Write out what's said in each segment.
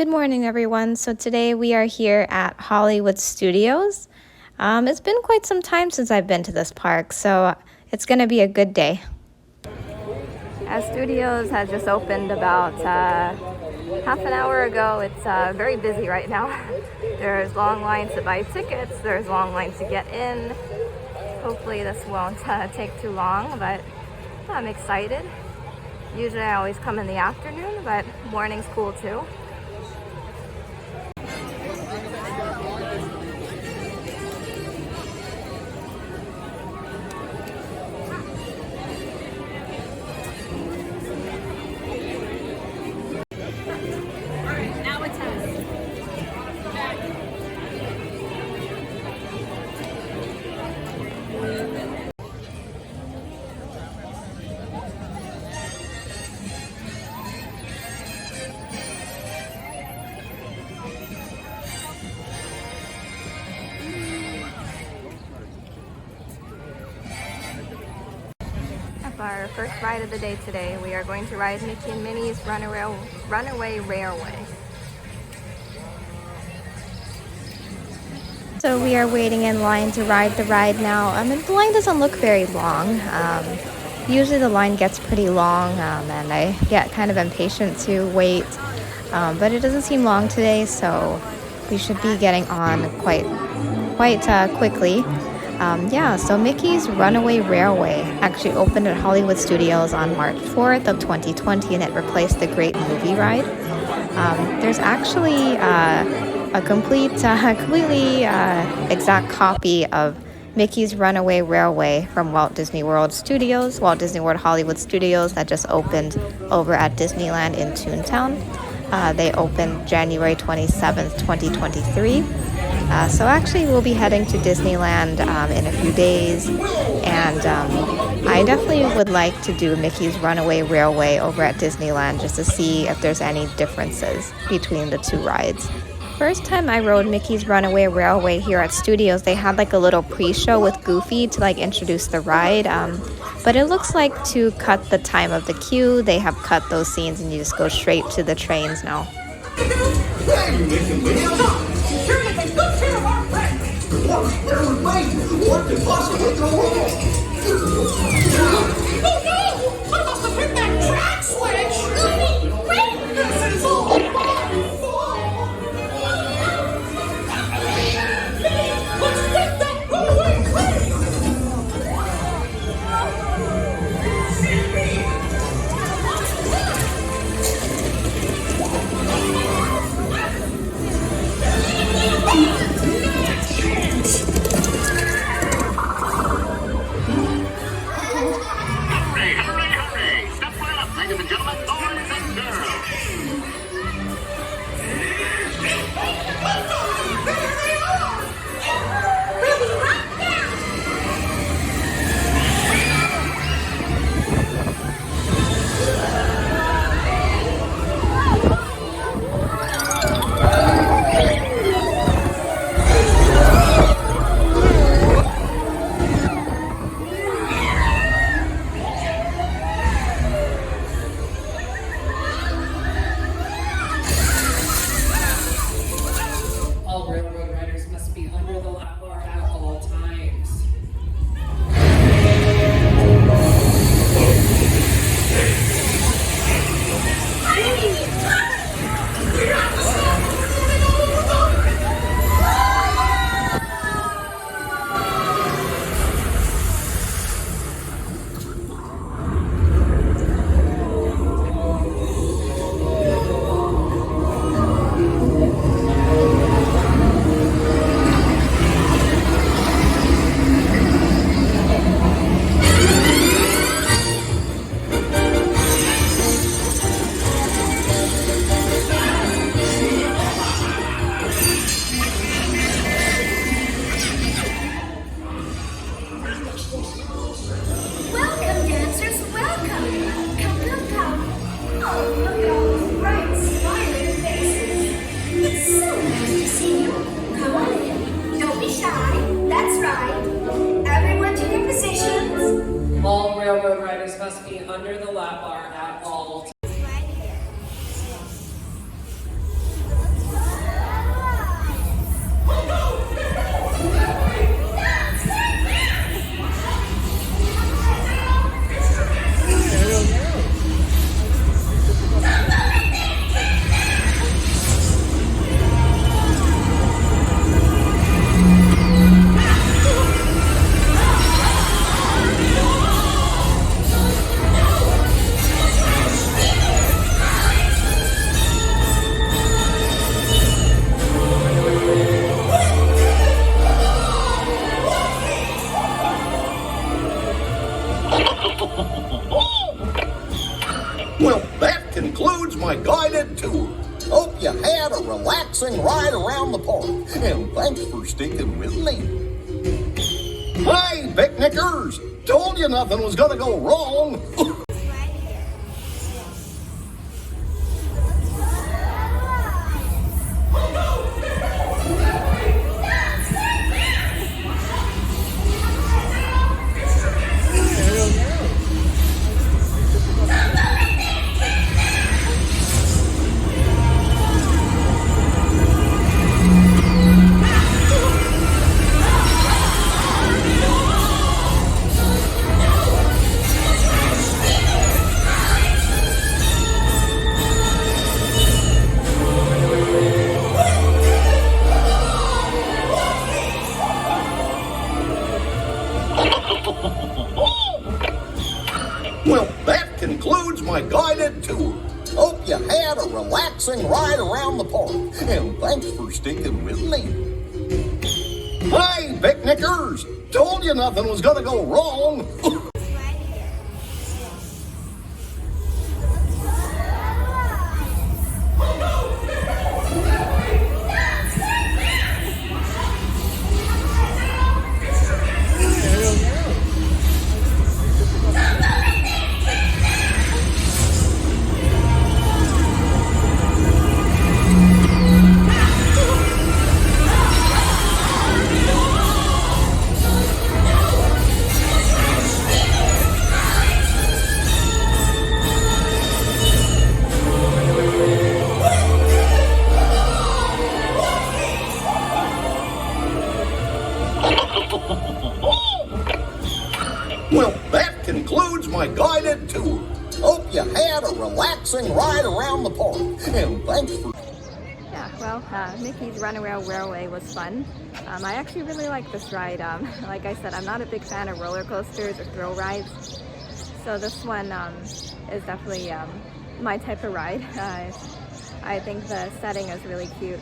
Good morning, everyone. So today we are here at Hollywood Studios. It's been quite some time since I've been to this park, so it's going to be a good day. Studios has just opened about half an hour ago. It's very busy right now. There's long lines to buy tickets. There's long lines to get in. Hopefully this won't take too long, but I'm excited. Usually I always come in the afternoon, but morning's cool too. Our first ride of the day today, we are going to ride Mickey and Minnie's Runaway Railway. So we are waiting in line to ride the ride now. And the line doesn't look very long. Usually the line gets pretty long, and I get kind of impatient to wait. But it doesn't seem long today, so we should be getting on quite quickly. So Mickey's Runaway Railway actually opened at Hollywood Studios on March 4th of 2020, and it replaced the Great Movie Ride. There's actually a completely exact copy of Mickey's Runaway Railway from Walt Disney World Hollywood Studios that just opened over at Disneyland in Toontown. They opened January 27th, 2023. So actually we'll be heading to Disneyland in a few days, and I definitely would like to do Mickey's Runaway Railway over at Disneyland just to see if there's any differences between the two rides. First time I rode Mickey's Runaway Railway here at Studios, they had like a little pre-show with Goofy to like introduce the ride, but it looks like to cut the time of the queue, they have cut those scenes and you just go straight to the trains now. What could possibly go wrong? Oh no! I must have hit that track switch! Goofy, wait! This is all my fault! Let's get that runaway train! had a relaxing ride around the park, and thanks for sticking with me. Hi, picnickers! Told you nothing was gonna go wrong. Well, that concludes my guided tour. Hope you had a relaxing ride around the park, and thanks for sticking with me. Hi, picnickers! Told you nothing was gonna go wrong. Well, that concludes my guided tour. Hope you had a relaxing ride around the park, and thanks for... Yeah, well, Mickey's Runaway was fun. I actually really like this ride. Like I said, I'm not a big fan of roller coasters or thrill rides, so this one is definitely my type of ride. I think the setting is really cute.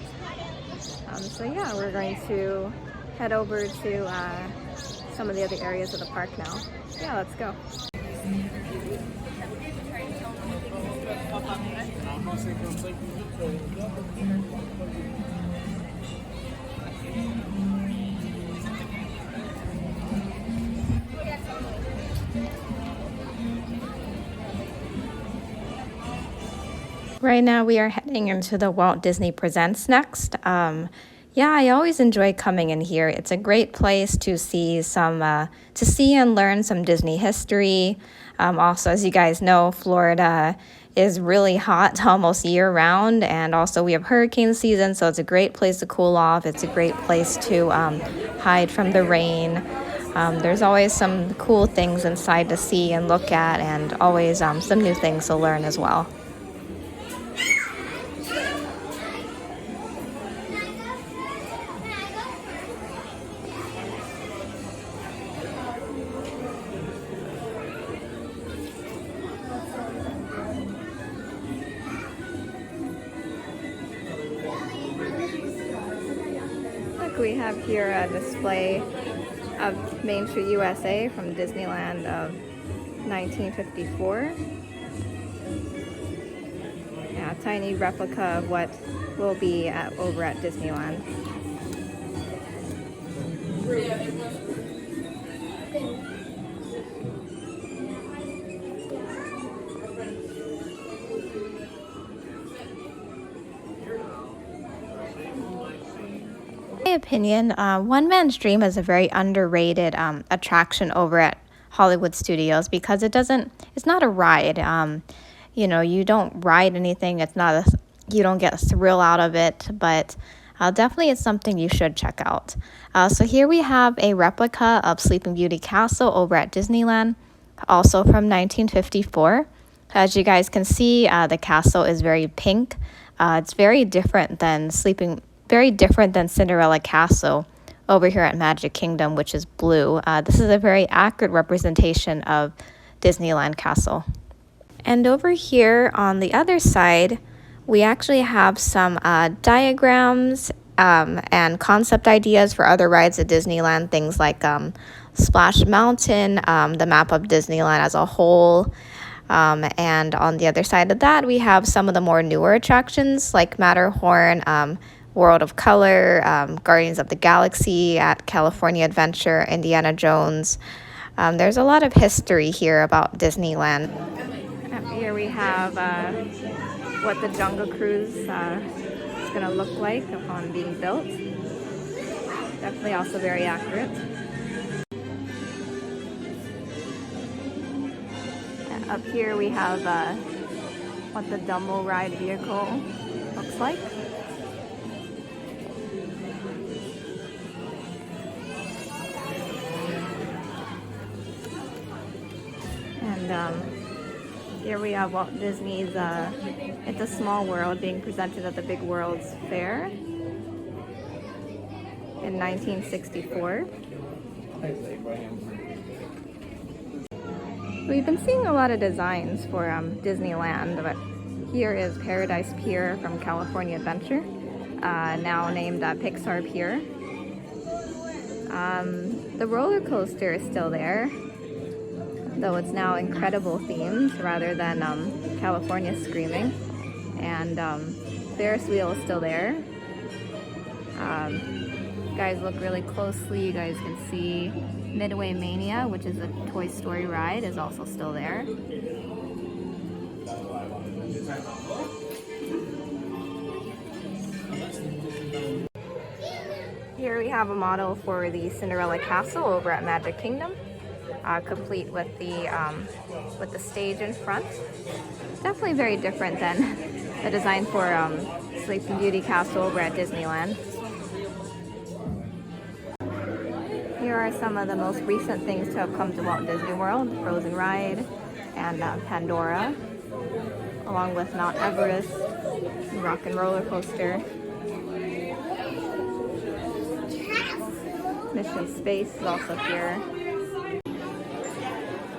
So yeah, we're going to head over to some of the other areas of the park now. Yeah, let's go. Right now we are heading into the Walt Disney Presents next. Yeah, I always enjoy coming in here. It's a great place to see and learn some Disney history. Also, as you guys know, Florida is really hot almost year round, and also we have hurricane season, so it's a great place to cool off. It's a great place to hide from the rain. There's always some cool things inside to see and look at, and always some new things to learn as well. We have here a display of Main Street USA from Disneyland of 1954. Yeah, a tiny replica of what will be over at Disneyland. In my opinion, One Man's Dream is a very underrated attraction over at Hollywood Studios because it's not a ride. You don't ride anything. You don't get a thrill out of it, but definitely it's something you should check out. So here we have a replica of Sleeping Beauty Castle over at Disneyland, also from 1954. As you guys can see, the castle is very pink. It's very different than Cinderella Castle over here at Magic Kingdom, which is blue. This is a very accurate representation of Disneyland Castle. And over here on the other side, we actually have some diagrams and concept ideas for other rides at Disneyland, things like Splash Mountain, the map of Disneyland as a whole. And on the other side of that, we have some of the more newer attractions like Matterhorn, World of Color, Guardians of the Galaxy at California Adventure, Indiana Jones. There's a lot of history here about Disneyland. Up here we have what the Jungle Cruise is going to look like upon being built. Definitely also very accurate. And up here we have what the Dumbo ride vehicle looks like. And here we have Walt Disney's It's a Small World being presented at the Big World's Fair in 1964. We've been seeing a lot of designs for Disneyland, but here is Paradise Pier from California Adventure, now named Pixar Pier. The roller coaster is still there, though it's now Incredible themed rather than California Screaming. And Ferris wheel is still there. You guys look really closely, you guys can see Runaway Mania, which is a Toy Story ride, is also still there. Here we have a model for the Cinderella Castle over at Magic Kingdom, complete with the stage in front. Definitely very different than the design for Sleeping Beauty Castle over at Disneyland. Here are some of the most recent things to have come to Walt Disney World: Frozen Ride and Pandora, along with Mount Everest, Rock and Roller Coaster. Mission Space is also here.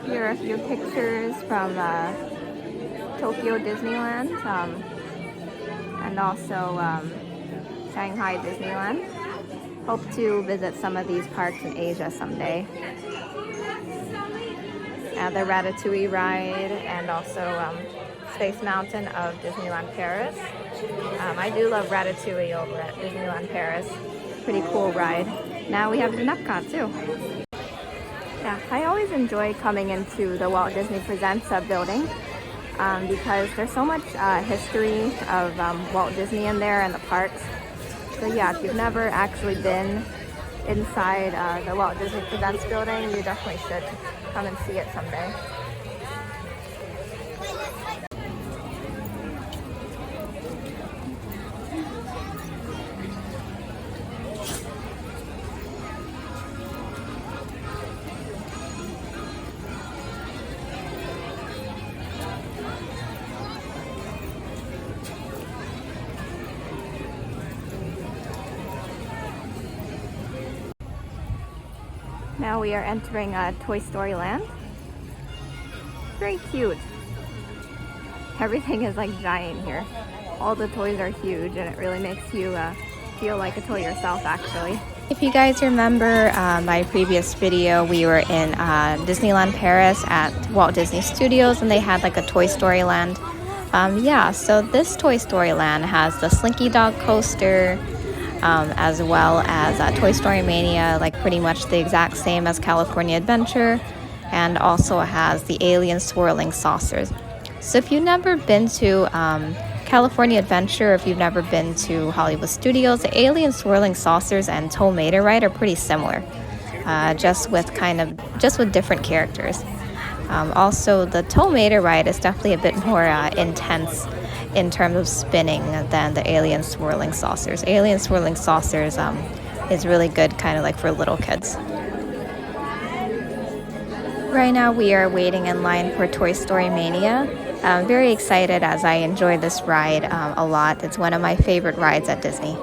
Here are a few pictures from Tokyo Disneyland and also Shanghai Disneyland. Hope to visit some of these parks in Asia someday. The Ratatouille ride and also Space Mountain of Disneyland Paris. I do love Ratatouille over at Disneyland Paris. Pretty cool ride. Now we have the Epcot too. Yeah, I always enjoy coming into the Walt Disney Presents building because there's so much history of Walt Disney in there and the parks. So yeah, if you've never actually been inside the Walt Disney Presents building, you definitely should come and see it someday. Now we are entering Toy Story Land. Very cute. Everything is like giant here. All the toys are huge and it really makes you feel like a toy yourself actually. If you guys remember my previous video, we were in Disneyland Paris at Walt Disney Studios and they had like a Toy Story Land. Yeah, so this Toy Story Land has the Slinky Dog coaster, as well as Toy Story Mania, like pretty much the exact same as California Adventure, and also has the alien swirling saucers. So if you've never been to California Adventure, if you've never been to Hollywood Studios, the alien swirling saucers and Tow Mater ride are pretty similar, just with different characters. Also, the Tow Mater ride is definitely a bit more intense in terms of spinning than the alien swirling saucers. Alien swirling saucers is really good kind of like for little kids. Right now we are waiting in line for Toy Story Mania. I'm very excited as I enjoy this ride a lot. It's one of my favorite rides at Disney.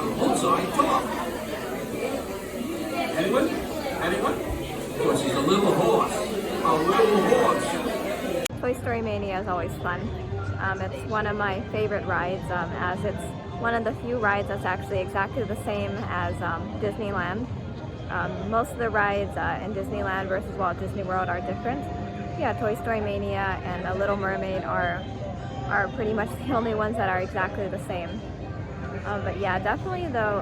on Bullseye Talk. Anyone? Anyone? Of course, he's a little horse. A little horse. Toy Story Mania is always fun. It's one of my favorite rides, as it's one of the few rides that's actually exactly the same as Disneyland. Most of the rides in Disneyland versus Walt Disney World are different. Yeah, Toy Story Mania and A Little Mermaid are pretty much the only ones that are exactly the same. But yeah, definitely though,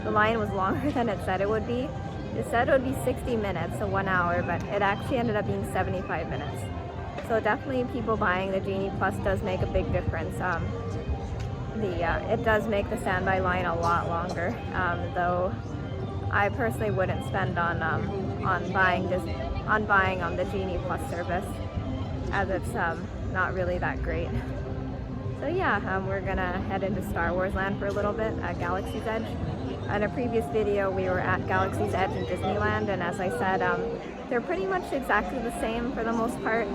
the line was longer than it said it would be. It said it would be 60 minutes, so 1 hour, but it actually ended up being 75 minutes. So definitely people buying the Genie Plus does make a big difference. It does make the standby line a lot longer, though I personally wouldn't spend on buying the Genie Plus service, as it's not really that great. So yeah, we're gonna head into Star Wars Land for a little bit at Galaxy's Edge. In a previous video, we were at Galaxy's Edge in Disneyland, and as I said, they're pretty much exactly the same for the most part.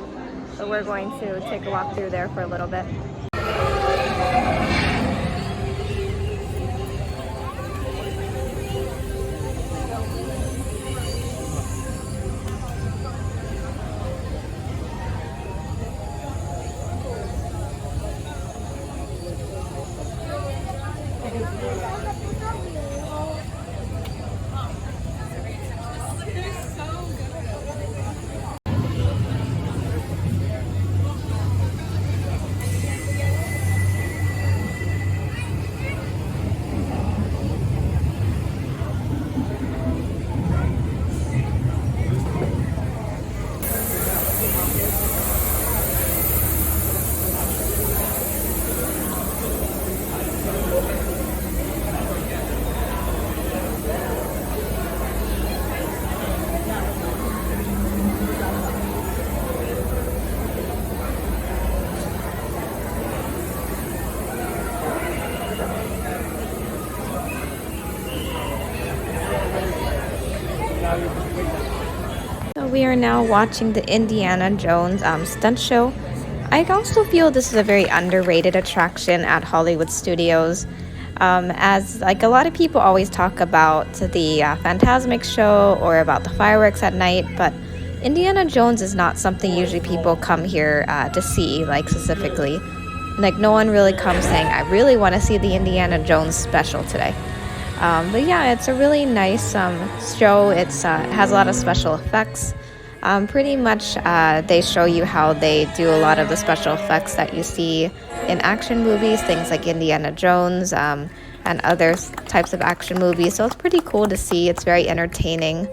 So we're going to take a walk through there for a little bit. We are now watching the Indiana Jones Stunt Show. I also feel this is a very underrated attraction at Hollywood Studios, as like a lot of people always talk about the Fantasmic show or about the fireworks at night, but Indiana Jones is not something usually people come here to see, like specifically. Like no one really comes saying, I really want to see the Indiana Jones special today. But yeah, it's a really nice show. It has a lot of special effects. Pretty much they show you how they do a lot of the special effects that you see in action movies, things like Indiana Jones and other types of action movies. So it's pretty cool to see. It's very entertaining.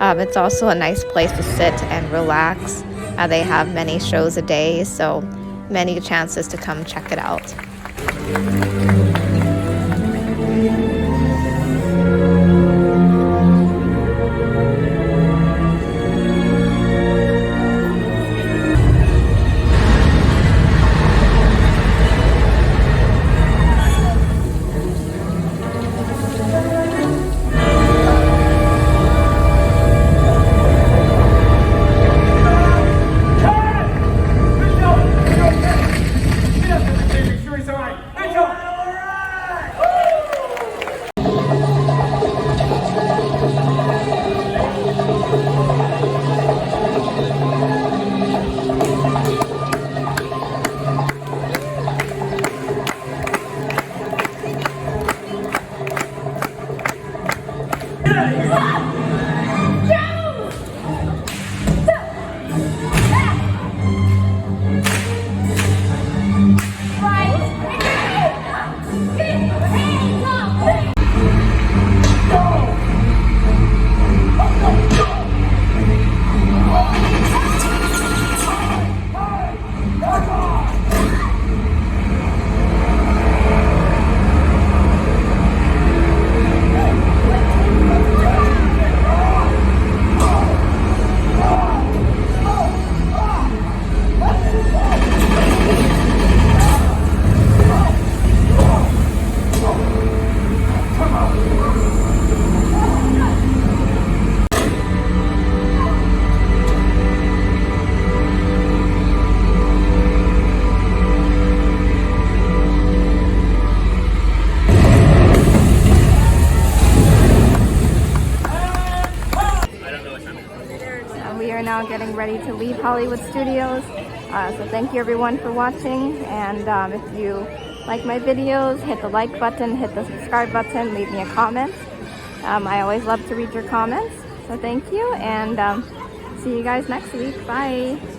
It's also a nice place to sit and relax. They have many shows a day, so many chances to come check it out. now getting ready to leave Hollywood Studios. So thank you everyone for watching, and if you like my videos, hit the like button, hit the subscribe button, leave me a comment. I always love to read your comments, so thank you, and see you guys next week. Bye!